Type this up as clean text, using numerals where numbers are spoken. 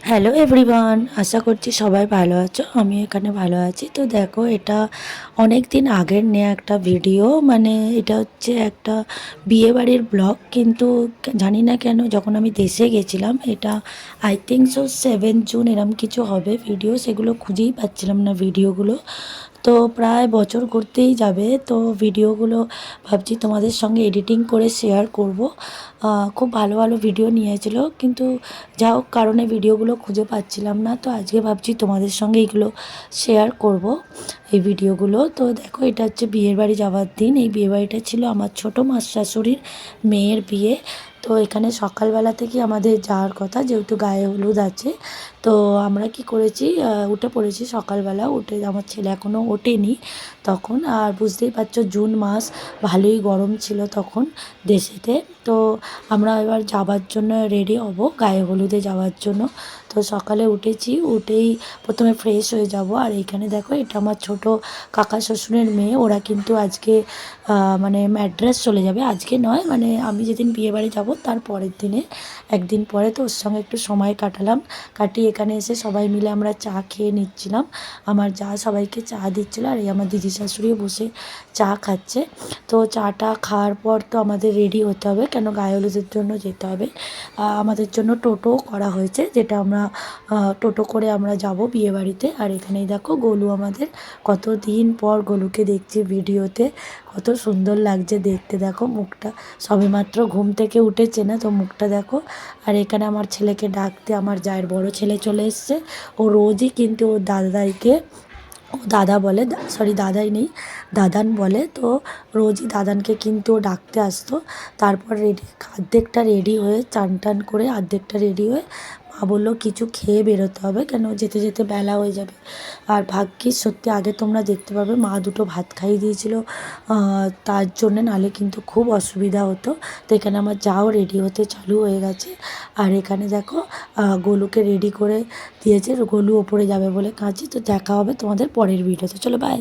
Hello everyone, আশা করছি সবাই ভালো আছো। আমি এখানে ভালো আছি। তো দেখো, এটা অনেক দিন আগের নেওয়া একটা ভিডিও। মানে এটা হচ্ছে একটা বিয়েবাড়ির ব্লগ, কিন্তু জানি না কেন যখন আমি দেশে গেছিলাম, এটা আই থিঙ্ক সো 7 জুন এরম কিছু হবে ভিডিও, সেগুলো খুঁজেই পাচ্ছিলাম না ভিডিওগুলো। তো প্রায় বছর ঘুরতেই যাবে, তো ভিডিওগুলো ভাবছি তোমাদের সঙ্গে এডিটিং করে শেয়ার করব। খুব ভালো ভালো ভিডিও নিয়েছিল, কিন্তু যা হোক কারণে ভিডিওগুলো খুঁজে পাচ্ছিলাম না। তো আজকে ভাবছি তোমাদের সঙ্গে এইগুলো শেয়ার করব, এই ভিডিওগুলো। তো দেখো, এটা হচ্ছে বিয়ের বাড়ি যাওয়ার দিন। এই বিয়ে বাড়িটা ছিল আমার ছোটো মাস শাশুড়ির মেয়ের বিয়ে। তো এখানে সকালবেলা থেকে আমাদের যাওয়ার কথা, যেহেতু গায়ে হলুদ আছে। তো আমরা কি করেছি, উঠে পড়েছি সকালবেলা। উঠে আমার ছেলে এখনও ওঠেনি তখন। আর বুঝতেই পারছো, জুন মাস, ভালোই গরম ছিল তখন দেশেতে। তো আমরা এবার যাবার জন্য রেডি হব, গায়ে হলুদে যাওয়ার জন্য। তো সকালে উঠেছি, উঠেই প্রথমে ফ্রেশ হয়ে যাব। আর এইখানে দেখো, এটা আমার ছোট কাকা শ্বশুরের মেয়ে। ওরা কিন্তু আজকে মানে ম্যাড্রাস চলে যাবে। আজকে নয়, মানে আমি যেদিন বিয়েবাড়ি যাব তার পরের দিনে, একদিন পরে। তো ওর সঙ্গে একটু সময় কাটালাম। কাটিয়ে এখানে এসে সবাই মিলে আমরা চা খেয়ে নিচ্ছিলাম। আমার যা সবাইকে চা দিচ্ছিল, আর এই আমার দিদি শাশুড়িও বসে চা খাচ্ছে। তো চাটা খাওয়ার পর তো আমাদের রেডি হতে হবে, কেন গায়ে হলুদের জন্য যেতে হবে। আমাদের জন্য টোটো করা হয়েছে, যেটা আমরা টোটো করে আমরা যাব বিয়েবাড়িতে। আর এখানেই দেখো গোলু আমাদের, কত দিন পর গোলুকে দেখছি ভিডিওতে। কত সুন্দর লাগছে দেখতে, দেখো মুখটা। সবেমাত্র ঘুম থেকে উঠেছে না, তো মুখটা দেখো। আর এখানে আমার ছেলেকে ডাকতে আমার জায়ের বড় ছেলে চলে এসছে। ও রোজই কিন্তু ওর দাদাইকে, ও দাদা বলে, সরি দাদাই নেই, দাদান বলে। তো রোজই দাদানকে কিন্তু ও ডাকতে আসতো। তারপর অর্ধেকটা রেডি হয়ে, চান টান করে অর্ধেকটা রেডি হয়ে, মা বললো কিছু খেয়ে বেরোতে হবে, কেন যেতে যেতে বেলা হয়ে যাবে। আর ভাগ্যিস সত্যি, আগে তোমরা দেখতে পাবে মা দুটো ভাত খাইয়ে দিয়েছিল, তার জন্যে, নাহলে কিন্তু খুব অসুবিধা হতো। তো এখানে আমার যাও রেডি হতে চালু হয়ে গেছে। আর এখানে দেখো, গোলুকে রেডি করে দিয়েছে। গোলু ওপরে যাবে বলে কাঁদছে। তো দেখা হবে তোমাদের পরের ভিডিওতে, চলো বাই।